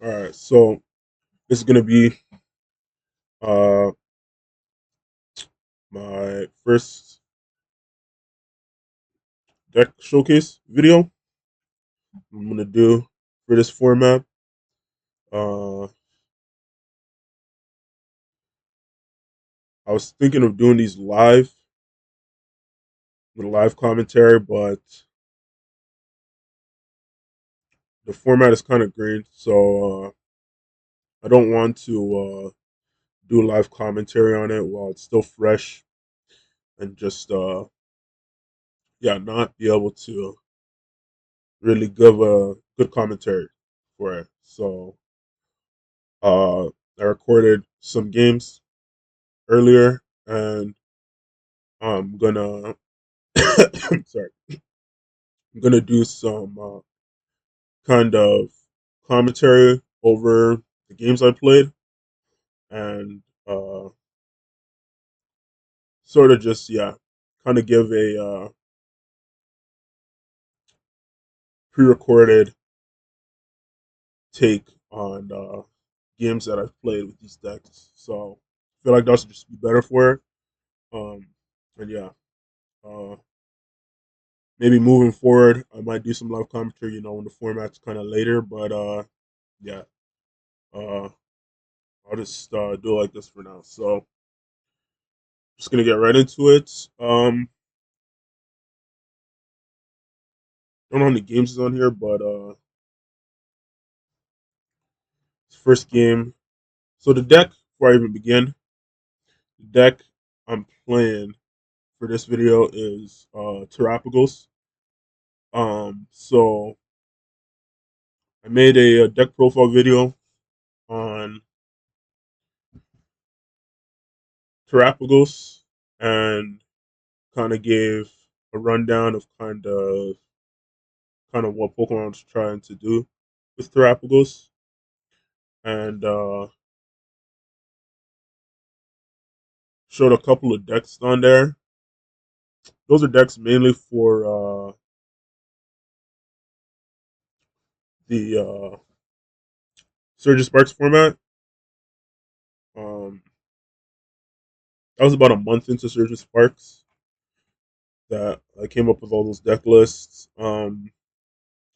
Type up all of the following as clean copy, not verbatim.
All right, so this is gonna be uh my first deck showcase video I'm gonna do for this format. Uh, I was thinking of doing these live with a live commentary, but the format is kind of green, so I don't want to do a live commentary on it while it's still fresh and just yeah, not be able to really give a good commentary for it. So I recorded some games earlier, and I'm gonna sorry, I'm gonna do some kind of commentary over the games I played, and sort of just yeah, kind of give a pre-recorded take on games that I've played with these decks. So I feel like that should just be better for it. Um, and yeah, uh, maybe moving forward, I might do some live commentary. When the format's kind of later, but yeah, uh, I'll just do it like this for now. So just gonna get right into it. Don't know how many games is on here, but first game. So the deck, before I even begin, the deck I'm playing for this video is Terapagos. So I made a deck profile video on Terapagos and kind of gave a rundown of kind of what Pokemon's trying to do with Terapagos, and showed a couple of decks on there. Those are decks mainly for the Surge Sparks format. Um, I was about a month into Surge Sparks that I came up with all those deck lists.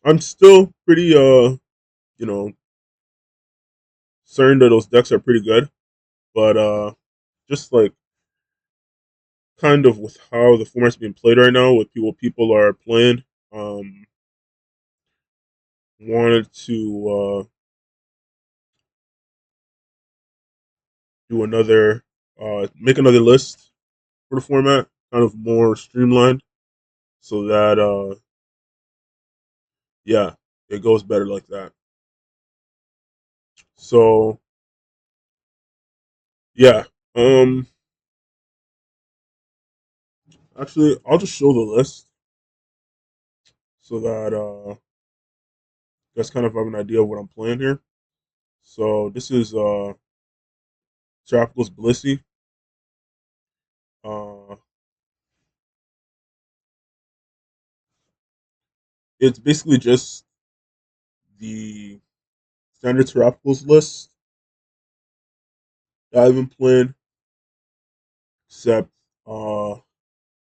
I'm still pretty you know certain that those decks are pretty good, but just like kind of with how the format's being played right now, with people are playing, um, wanted to do another make another list for the format, kind of more streamlined, so that yeah, it goes better like that. So yeah, um, actually, I'll just show the list so that you guys kind of have an idea of what I'm playing here. So this is Tropical's Blissey. Uh, it's basically just the standard Tropicals list that I've been playing, except uh,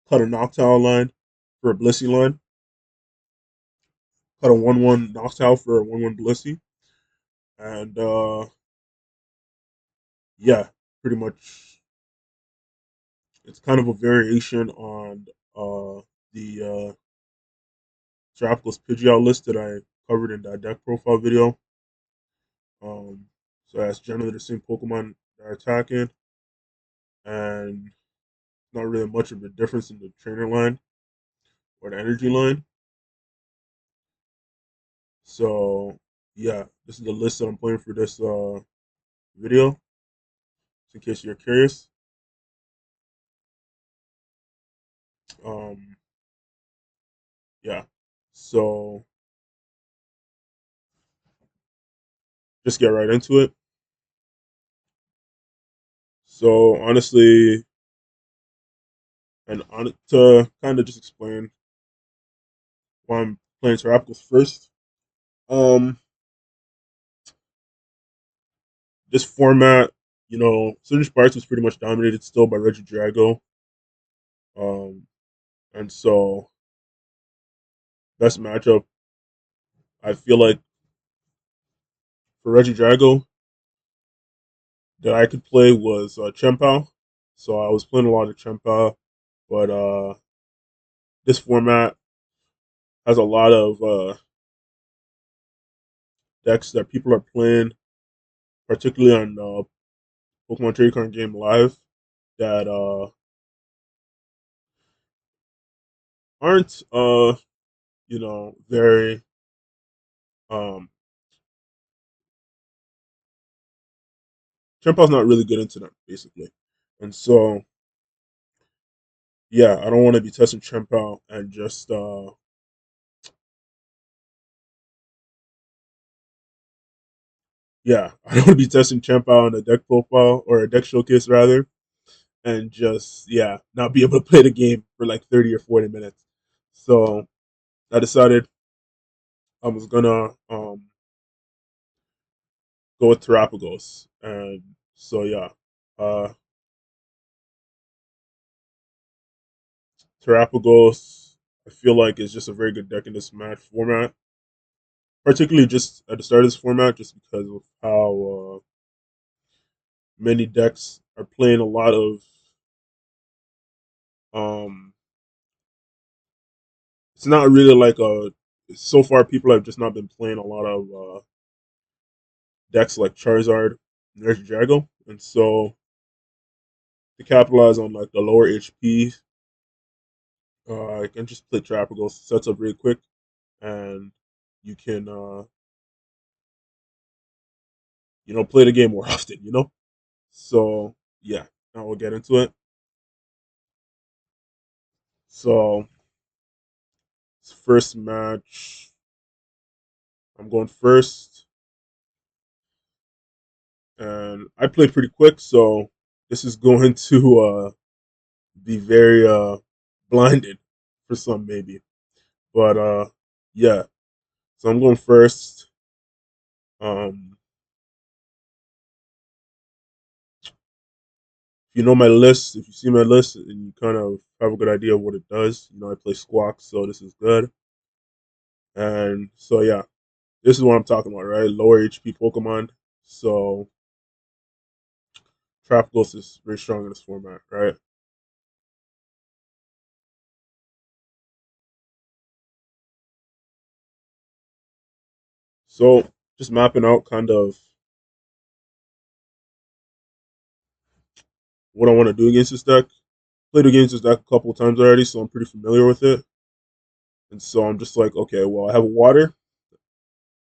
cut a Noctowl line for a Blissey line, cut a 1/1 Noctowl for a 1/1 Blissey, and yeah, pretty much it's kind of a variation on the Tropicals Pidgeot list that I covered in that deck profile video. Um, so that's generally the same Pokemon that are attacking, and not really much of a difference in the trainer line or the energy line. So yeah, this is the list that I'm playing for this video. In case you're curious, um, yeah. So just get right into it. So honestly, and on to kind of just explain why I'm playing Terapagos first. Um, this format, Surgeon Sparks was pretty much dominated still by Regidrago. Um, and so best matchup, I feel like for Regidrago that I could play was Chien Pao. So I was playing a lot of Chien Pao, but this format has a lot of decks that people are playing, particularly on Pokemon Trading Card Game Live, that aren't very um Chien Pao's not really good into them basically. And so yeah, I don't want to be testing Chien Pao and just yeah, I don't want to be testing Chien Pao on a deck profile or a deck showcase rather, and just not be able to play the game for like 30 or 40 minutes. So I decided I was gonna go with Terapagos, and so uh, Terapagos I feel like is just a very good deck in this match format, particularly just at the start of this format, just because of how many decks are playing a lot of um. It's not really like a. So far, people have just not been playing a lot of decks like Charizard and Regidrago, and so to capitalize on like the lower HP, I can just play Terapagos, sets up really quick, and you can play the game more often. So yeah, now we'll get into it. So first match, I'm going first, and I played pretty quick, so this is going to be very blinded for some maybe, but yeah. So I'm going first. Um, if you know my list, if you see my list, and you kind of have a good idea of what it does, I play Squawk, so this is good. And so yeah, this is what I'm talking about, right? Lower HP Pokemon. So Trapgos is very strong in this format, right? So just mapping out kind of what I want to do against this deck. Played against this deck a couple of times already, so I'm pretty familiar with it. And so I'm just like, okay, well, I have water,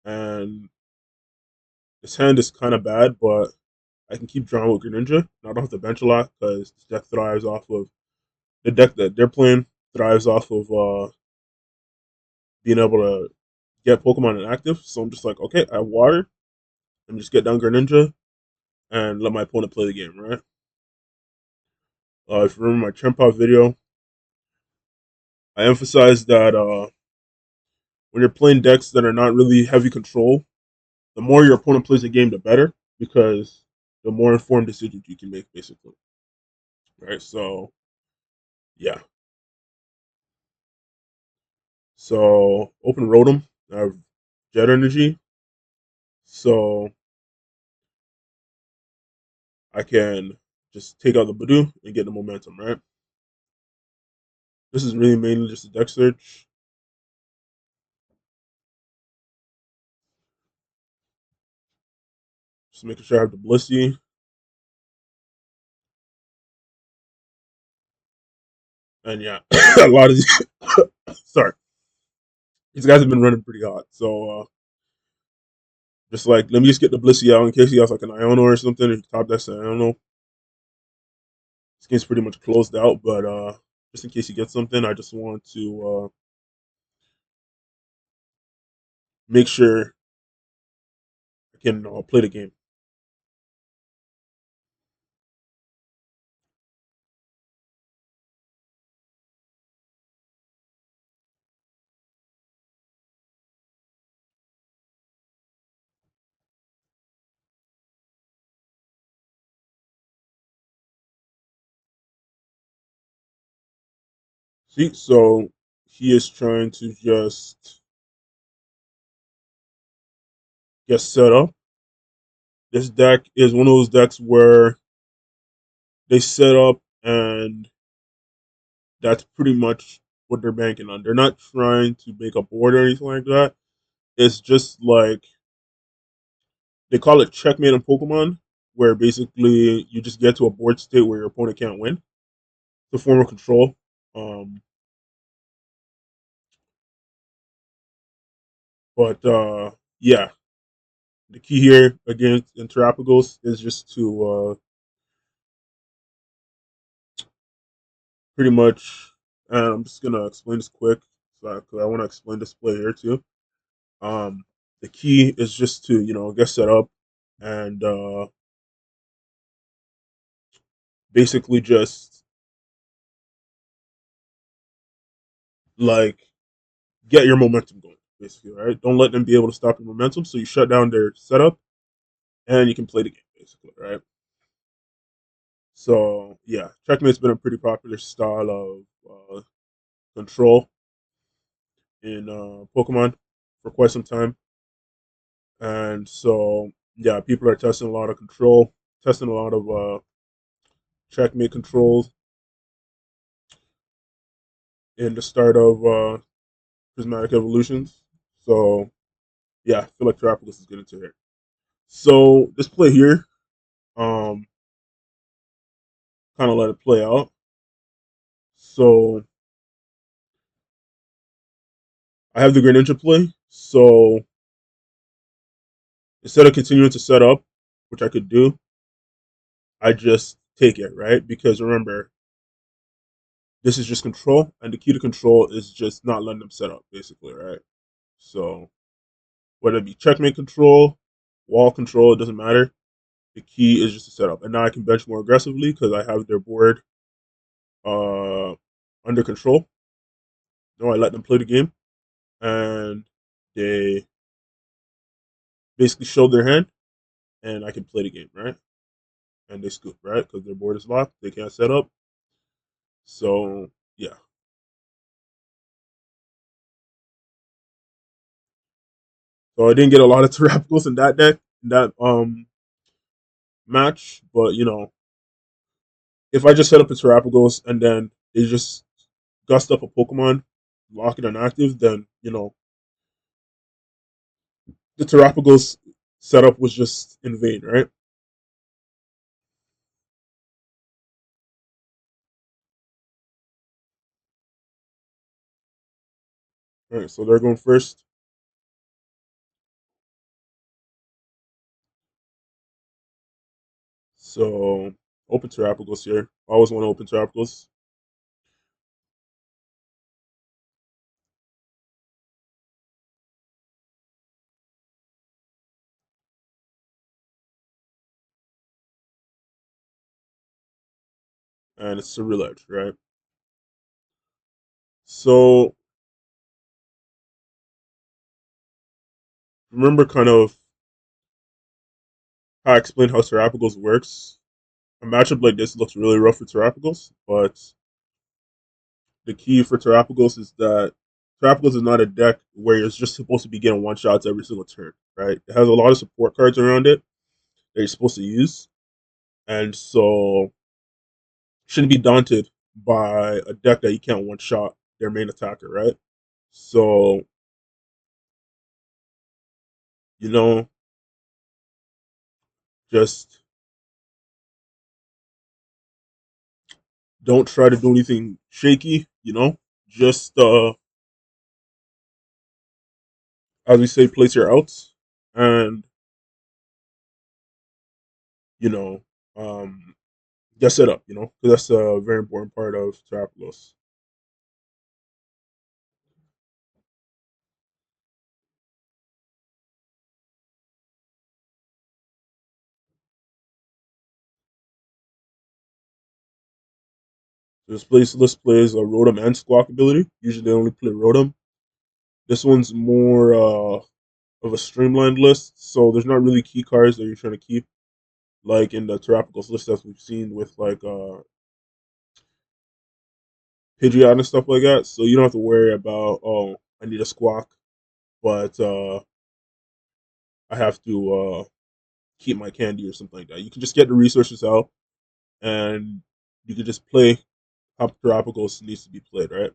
and this hand is kind of bad, but I can keep drawing with Greninja. And I don't have to bench a lot because this deck thrives off of the deck that they're playing thrives off of being able to get Pokemon inactive. So I'm just like, okay, I have water, and just get down Greninja and let my opponent play the game, right? If you remember my Chien Pao video, I emphasized that when you're playing decks that are not really heavy control, the more your opponent plays the game, the better, because the more informed decisions you can make, basically. Right? So, yeah. So, open Rotom. I have Jet Energy. So, I can just take out the budew and get the momentum, right? This is really mainly just a deck search. Just making sure I have the Blissey. And yeah, a lot of these, sorry, these guys have been running pretty hot. So, just like, let me just get the Blissey out in case he has like an Iono or something. Or top decks an Iono. This game's pretty much closed out, but just in case he gets something, I just want to make sure I can play the game. See, so he is trying to just get set up. This deck is one of those decks where they set up and that's pretty much what they're banking on. They're not trying to make a board or anything like that. It's just like they call it checkmate in Pokemon, where basically you just get to a board state where your opponent can't win. It's a form of control. Um, but yeah, the key here against in Terapagos is just to pretty much, and I'm just gonna explain this quick, because I want to explain this play here too. Um, the key is just to get set up and basically just like get your momentum going. Basically, right? Don't let them be able to stop your momentum. So you shut down their setup and you can play the game. Basically, right? So yeah, checkmate's been a pretty popular style of control in Pokemon for quite some time, and so yeah, people are testing a lot of control, testing a lot of checkmate controls in the start of prismatic evolutions. So yeah, I feel like Terapagos is getting to it. So this play here, um, kind of let it play out. So I have the Greninja play. So instead of continuing to set up, which I could do, I just take it, right? Because remember, this is just control, and the key to control is just not letting them set up, basically, right? So whether it be checkmate control, wall control, it doesn't matter. The key is just to set up, and now I can bench more aggressively because I have their board uh, under control. No, I let them play the game, and they basically show their hand, and I can play the game, right? And they scoop, right? Because their board is locked, they can't set up. So yeah, so I didn't get a lot of Terapagos in that deck, in that match, but if I just set up a Terapagos and then they just gust up a Pokemon, lock it inactive, then the Terapagos setup was just in vain, right? All right, so they're going first. So open Terapagos here. I always want to open Terapagos, and it's a real edge, right? So remember kind of how I explained how Terapagos works. A matchup like this looks really rough for Terapagos, but the key for Terapagos is that Terapagos is not a deck where it's just supposed to be getting one shots every single turn, right? It has a lot of support cards around it that you're supposed to use, and so shouldn't be daunted by a deck that you can't one shot their main attacker, right? So you know, just don't try to do anything shaky. Just as we say, place your outs, and you know, um, get set up. Because that's a very important part of Terapagos. This plays a Rotom and Squawk ability. Usually they only play Rotom. This one's more of a streamlined list, so there's not really key cards that you're trying to keep, like in the Terapagos list that we've seen with like Pidgeot and stuff like that. So you don't have to worry about, oh, I need a squawk, but I have to keep my candy or something like that. You can just get the resources out and you can just play how Terapagos needs to be played, right?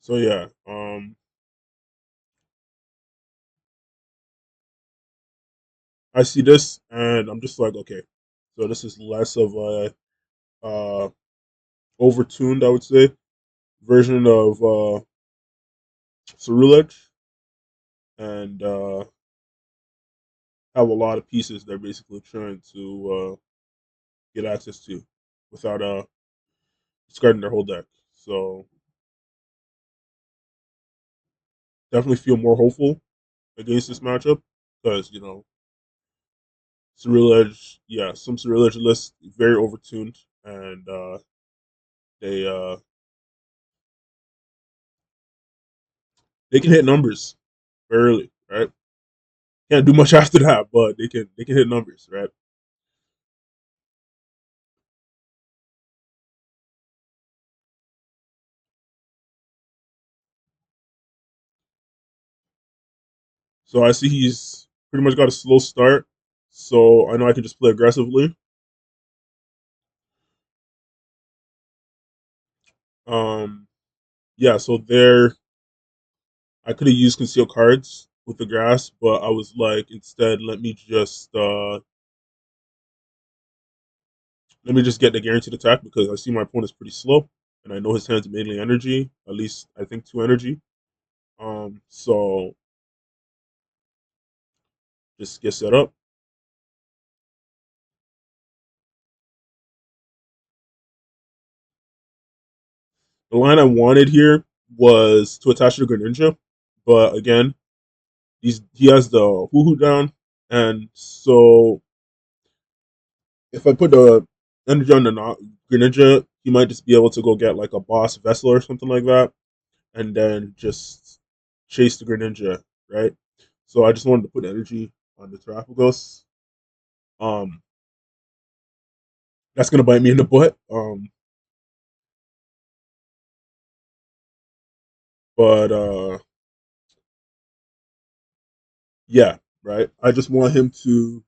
So yeah, I see this and I'm just like, okay, so this is less of a uh, overtuned, I would say, version of Cerulege, and have a lot of pieces they're basically trying to get access to without discarding their whole deck. So definitely feel more hopeful against this matchup because Cerulege, yeah, some Cerulege lists very overtuned and they uh, they can hit numbers very early, right? Can't do much after that, but they can hit numbers, right? So I see he's pretty much got a slow start. So I know I can just play aggressively. Um, yeah, so there I could have used conceal cards with the grass, but I was like, instead, let me just get the guaranteed attack because I see my opponent's pretty slow, and I know his hand's mainly energy. At least I think two energy. So just get set up. The line I wanted here was to attach to Greninja, but again, he has the hoo hoo down, and so if I put the energy on the Greninja, he might just be able to go get like a boss vessel or something like that, and then just chase the Greninja, right? So I just wanted to put energy on the Terapagos. Um, that's gonna bite me in the butt. But yeah, right. I just want him to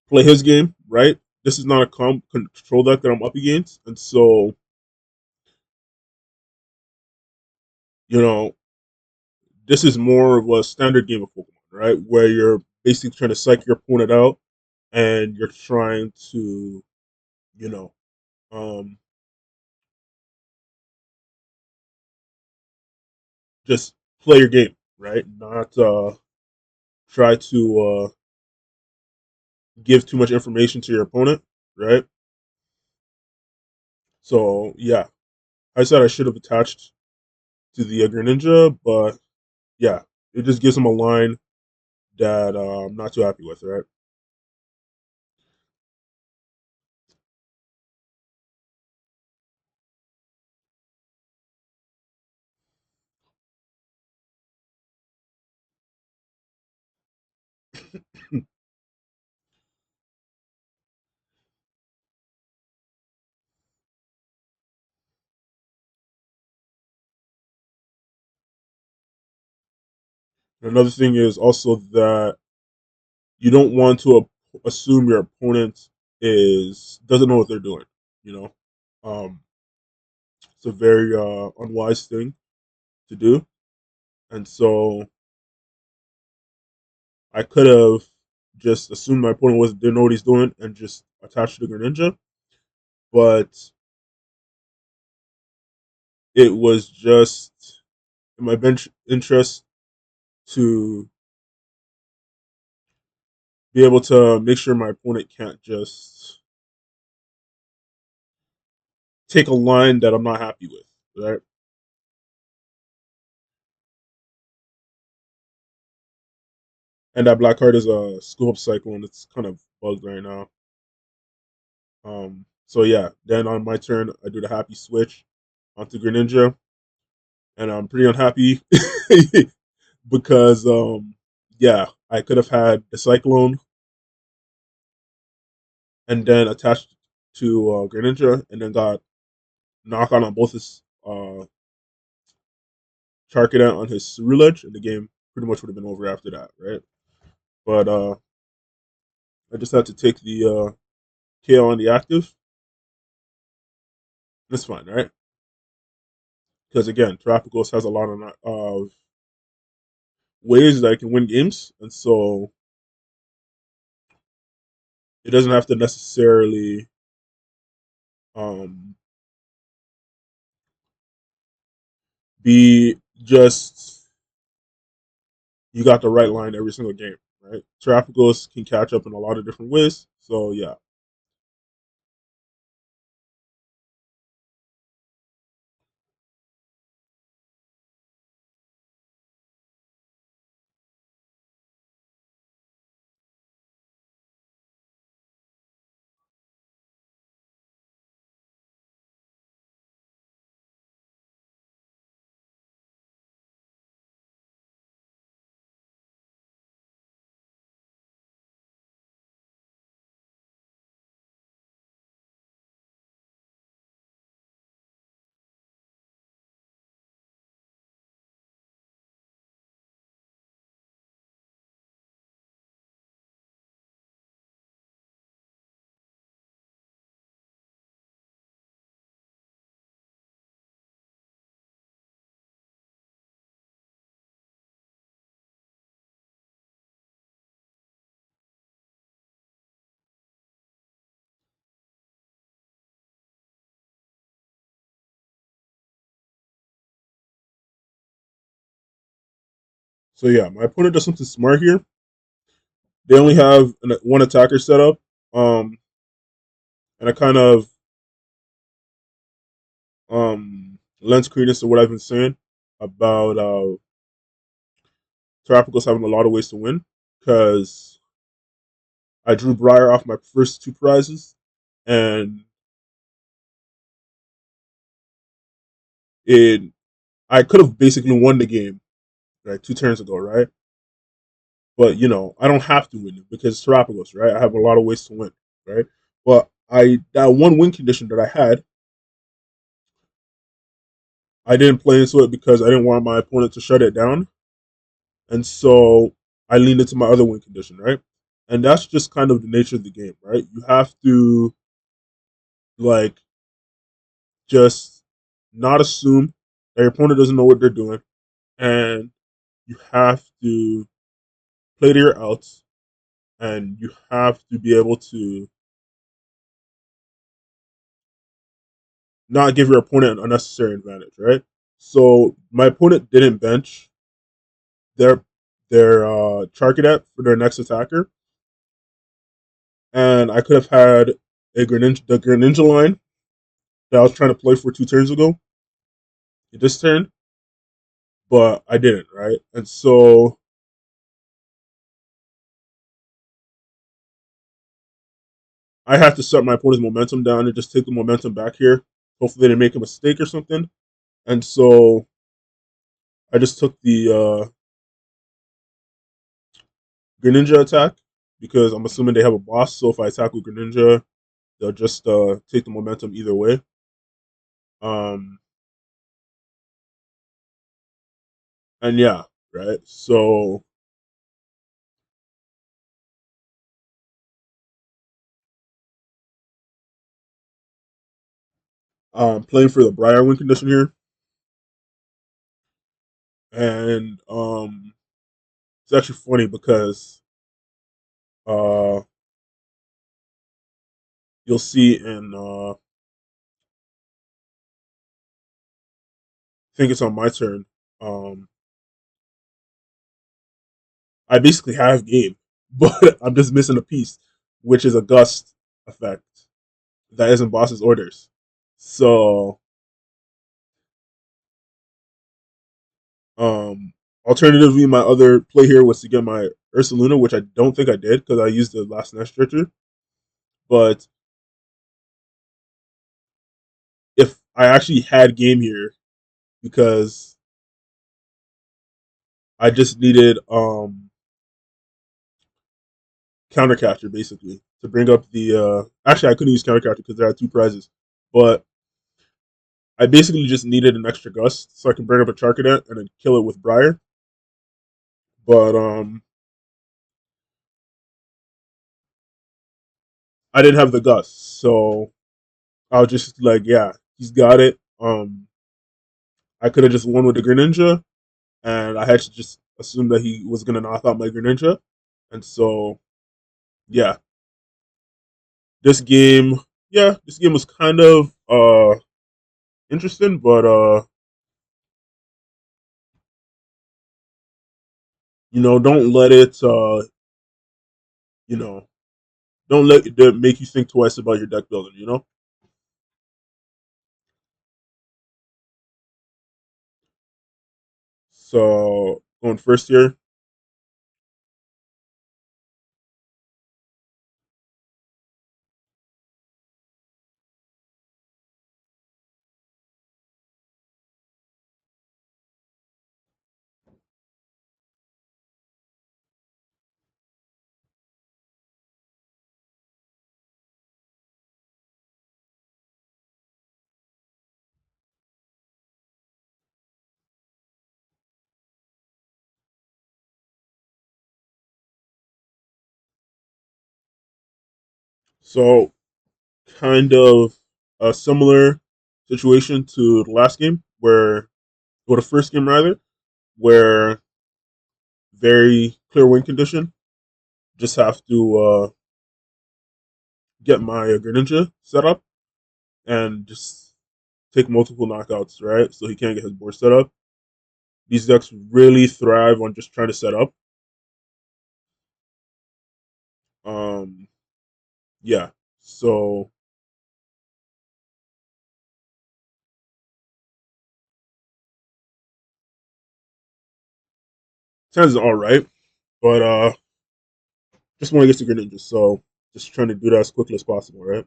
play his game, right? This is not a control deck that I'm up against, and so you know this is more of a standard game of Pokemon, right? Where you're basically trying to psych your opponent out, and you're trying to, you know, um, just play your game, right? Not try to give too much information to your opponent, right? So yeah, I said I should have attached to the Greninja, but yeah, it just gives him a line that I'm not too happy with, right? Another thing is also that you don't want to assume your opponent is doesn't know what they're doing. You know, it's a very unwise thing to do, and so I could have just assumed my opponent was didn't know what he's doing and just attached to the Greninja, but it was just in my bench interest to be able to make sure my opponent can't just take a line that I'm not happy with, right? And that black card is a Scoop Up Cyclone. It's kind of bugged right now. So yeah, then on my turn, I do the happy switch onto Greninja, and I'm pretty unhappy because yeah, I could have had the Cyclone and then attached to Greninja, and then got knock on both his Charcadet on his Ceruledge, and the game pretty much would have been over after that, right? But I just had to take the KO on the active. That's fine, right? Because again, Terapagos has a lot of ways that I can win games, and so it doesn't have to necessarily um, be just you got the right line every single game, right? Terapagos can catch up in a lot of different ways, so yeah. So yeah, my opponent does something smart here. They only have one attacker set up, and I kind of lends credence to what I've been saying about Terapagos having a lot of ways to win because I drew Briar off my first two prizes, and it I could have basically won the game right 2 turns ago, right? But I don't have to win it because it's Terapagos, right? I have a lot of ways to win, right? But that one win condition that I had, I didn't play into it because I didn't want my opponent to shut it down, and so I leaned into my other win condition, right? And that's just kind of the nature of the game, right? You have to like just not assume that your opponent doesn't know what they're doing, and you have to play to your outs, and you have to be able to not give your opponent an unnecessary advantage, right? So my opponent didn't bench their Charcadet for their next attacker, and I could have had the Greninja line that I was trying to play for 2 turns ago this turn, but I didn't, right? And so I have to set my opponent's momentum down and just take the momentum back here. Hopefully, they didn't make a mistake or something. And so I just took the Greninja attack because I'm assuming they have a boss. So if I attack with Greninja, they'll just take the momentum either way. Um, and yeah, right. So playing for the Briar win condition here, and it's actually funny because uh, you'll see in I think it's on my turn. Um, I basically have game, but I'm just missing a piece, which is a gust effect that isn't boss's orders. So, um, alternatively, my other play here was to get my Ursaluna, which I don't think I did because I used the last Nest Stretcher. But if I actually had game here, because I just needed countercatcher basically to bring up the. Actually, I couldn't use countercatcher because there had two prizes, but I basically just needed an extra gust so I can bring up a Charcadet and then kill it with Briar. But I didn't have the gust, so I was just like, yeah, he's got it. I could have just won with the Greninja, and I had to just assume that he was gonna knock out my Greninja, and so yeah, this game, this game was kind of interesting, but don't let it you know, don't let it make you think twice about your deck building. So going first here. So kind of a similar situation to the last game, or the first game rather, where very clear win condition. Just have to get my Greninja set up and just take multiple knockouts, right? So he can't get his board set up. These decks really thrive on just trying to set up. Um, yeah. So Ten's all right, but just want to get to Greninja, so just trying to do that as quickly as possible, right?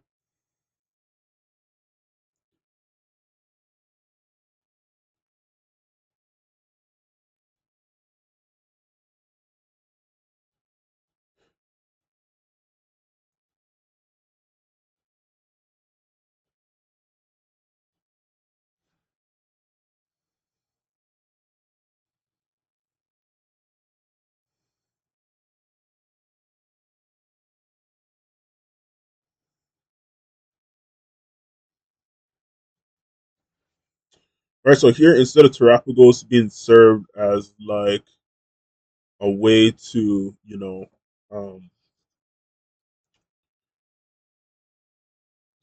All right, so here instead of Terapagos being served as like a way to, um,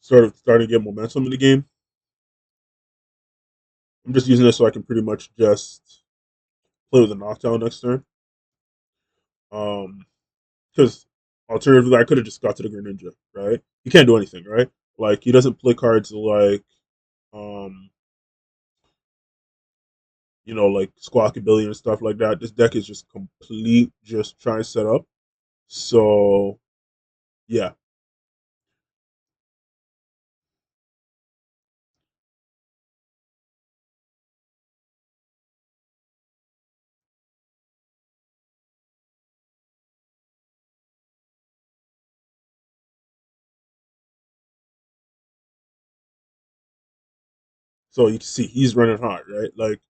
sort of starting to get momentum in the game, I'm just using this so I can pretty much just play with a knockdown next turn. Um, because alternatively, I could have just got to the Greninja, right? He can't do anything, right? Like he doesn't play cards like, um, like Squawkabilly and stuff like that. This deck is just complete, just trying to set up. So yeah, so you can see he's running hard, right? Like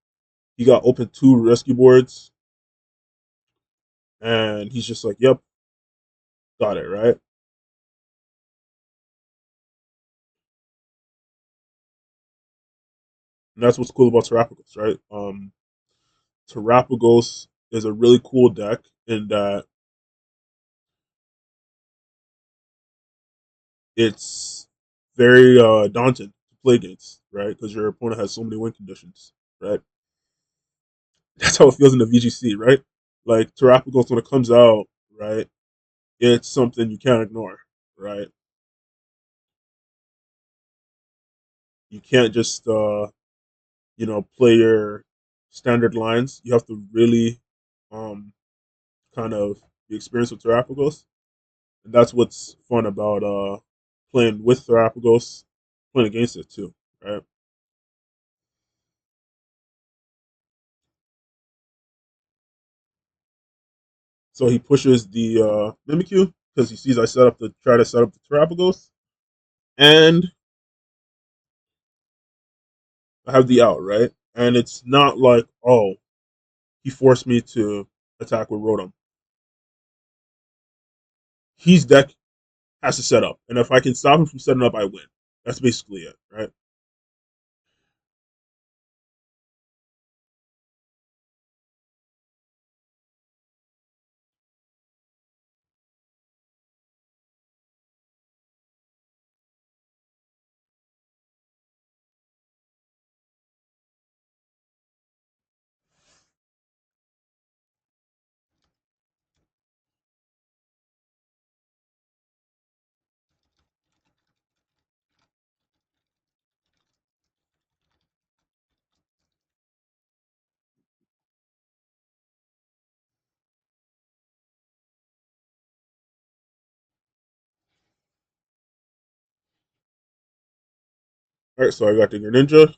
he got open two rescue boards, and he's just like, "Yep, got it," right? And that's what's cool about Terapagos, right? Terapagos is a really cool deck in that it's very daunting to play against, right? Because your opponent has so many win conditions, right? That's how it feels in the VGC, right? Like Terapagos when it comes out, right? It's something you can't ignore, right? You can't just play your standard lines. You have to really um kind of the experience with Terapagos. And that's what's fun about playing with Terapagos, playing against it too, right? So he pushes the Mimikyu because he sees I try to set up the Terapagos, and I have the out, right? And it's not like, oh, he forced me to attack with Rotom. His deck has to set up, and if I can stop him from setting up, I win. That's basically it, right? All right, so I got the Greninja,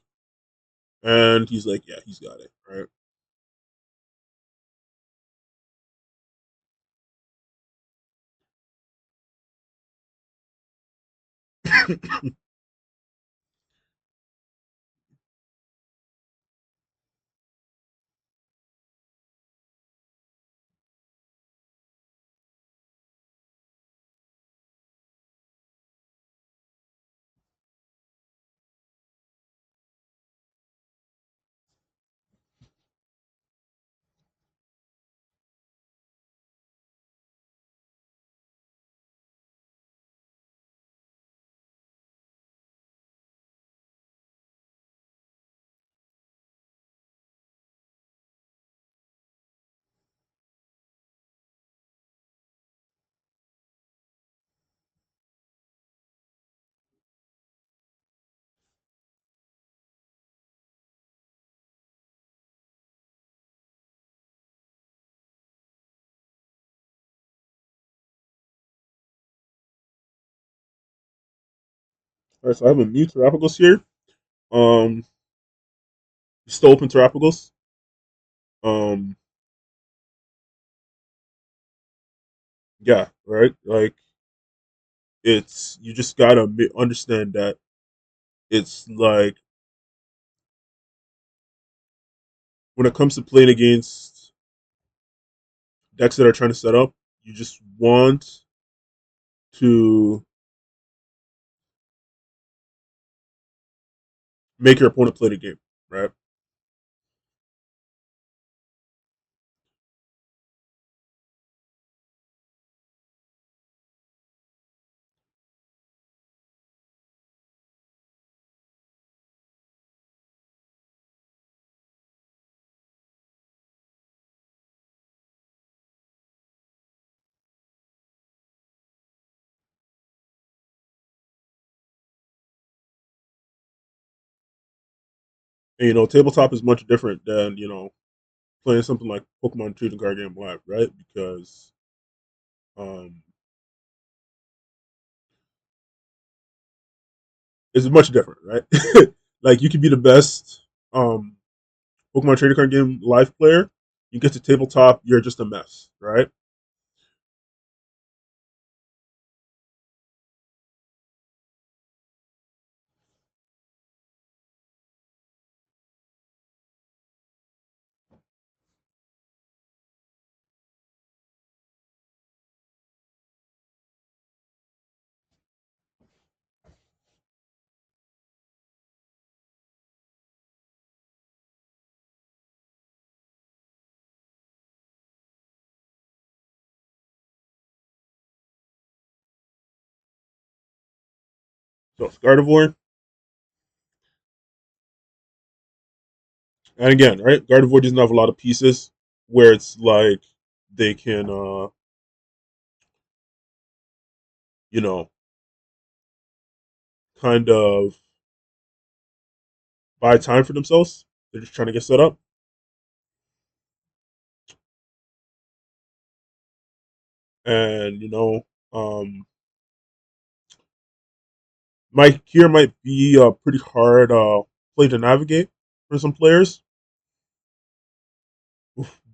and he's like, yeah, he's got it, right? All right, so I have a new Terapagos here. Um, still open Terapagos. Um, yeah, right. Like it's you just gotta understand that it's like when it comes to playing against decks that are trying to set up, you just want to make your opponent play the game, right? And tabletop is much different than playing something like Pokemon Trading Card Game Live, right? Because um, it's much different, right? Like you could be the best um, Pokemon Trading Card Game Live player. You get to tabletop, you're just a mess, right? So it's Gardevoir, and again, right? Gardevoir doesn't have a lot of pieces where it's like they can, you know, kind of buy time for themselves. They're just trying to get set up. and might here might be a pretty hard play to navigate for some players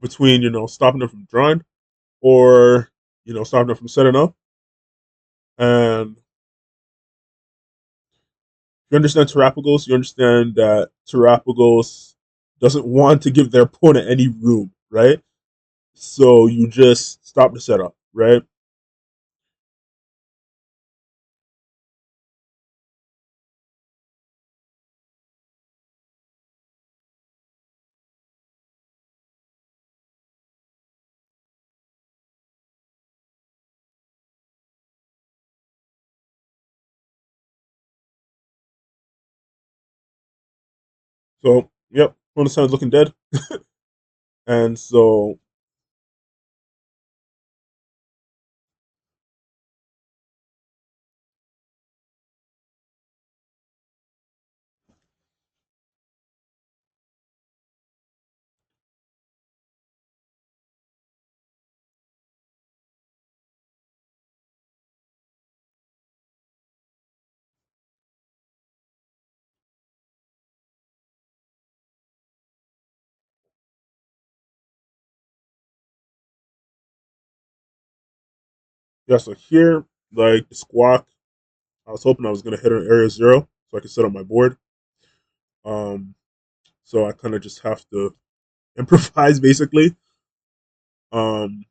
between stopping them from drawing or stopping them from setting up. And if you understand Terapagos, you understand that Terapagos doesn't want to give their opponent any room, right? So you just stop the setup, right? So, yep, opponent side's looking dead. And so, yeah, so here, like the squawk, I was hoping I was going to hit an area zero so I could set up my board. Um, so I kind of just have to improvise basically. Um,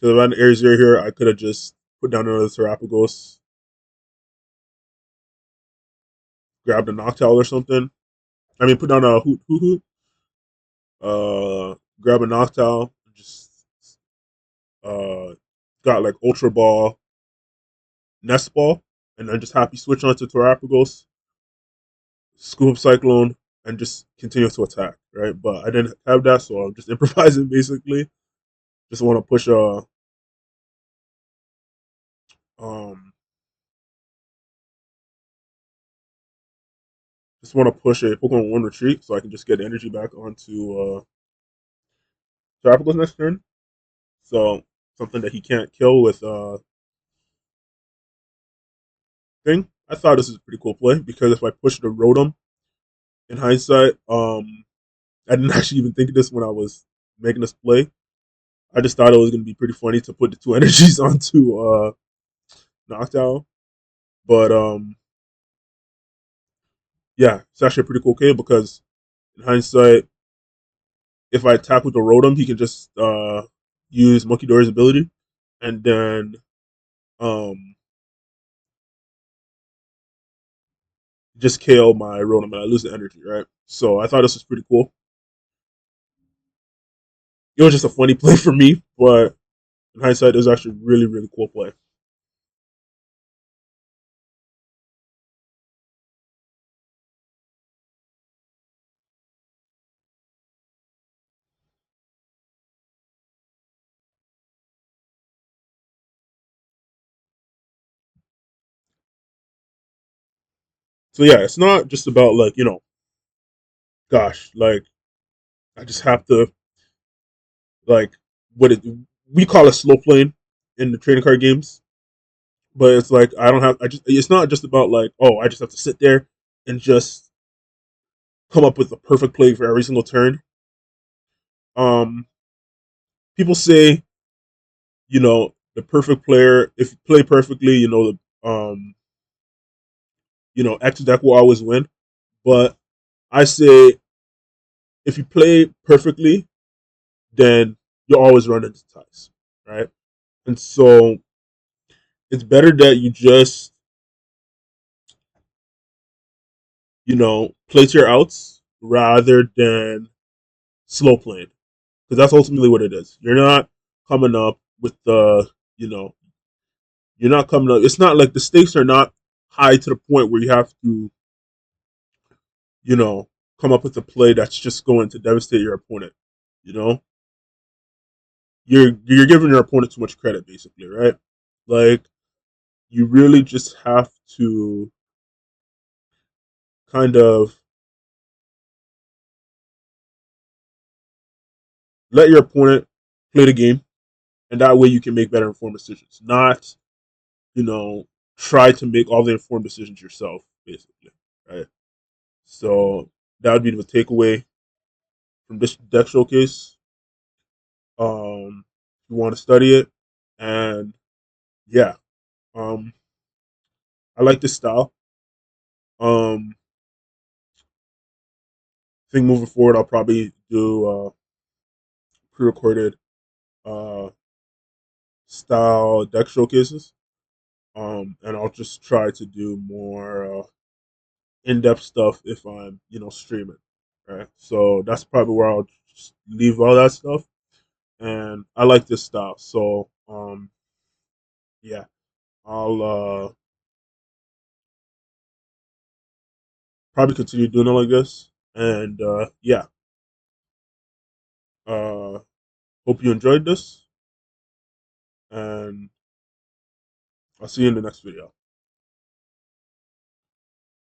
because if I had an area zero here, I could have just put down another Terapagos, grabbed a Noctowl or something. I mean, put down a hoot, grab a Noctowl, just uh, got like Ultra Ball, Nest Ball, and then just happy switch on to Terapagos, Scoop Cyclone, and just continue to attack, right? But I didn't have that, so I'm just improvising basically. Just want to push um just want to push a Pokemon One retreat so I can just get energy back onto Terapagos next turn. So something that he can't kill with thing. I thought this was a pretty cool play because if I push the Rotom in hindsight, I didn't actually even think of this when I was making this play. I just thought it was gonna be pretty funny to put the two energies onto Noctowl. But yeah, it's actually a pretty cool play because in hindsight, if I attack with the Rotom, he can just use Monkey Dory's ability and then um just KO my Rotom and I lose the energy, right? So I thought this was pretty cool. It was just a funny play for me, but in hindsight, it was actually a really, really cool play. So yeah, it's not just about like, gosh, like I just have to like what it we call it slow playing in the trading card games. But it's like I don't have I just it's not just about like, oh, I just have to sit there and just come up with a perfect play for every single turn. Um People say, the perfect player, if you play perfectly, X deck will always win. But I say if you play perfectly, then you'll always run into ties, right? And so it's better that you just, play to your outs rather than slow playing. Because that's ultimately what it is. You're not coming up with you know, you're not coming up. It's not like the stakes are not high to the point where you have to, you know, come up with a play that's just going to devastate your opponent. You know, you're giving your opponent too much credit, basically, right? Like you really just have to kind of let your opponent play the game, and that way you can make better informed decisions. Not, you know, try to make all the informed decisions yourself, basically, right? So that would be the takeaway from this deck showcase. If you want to study it, and yeah, um, I like this style. Um, I think moving forward, I'll probably do pre-recorded uh, style deck showcases. And I'll just try to do more in-depth stuff if I'm, streaming. Right. So that's probably where I'll just leave all that stuff. And I like this style. So yeah, I'll probably continue doing it like this. And yeah, uh, hope you enjoyed this. And I'll see you in the next video.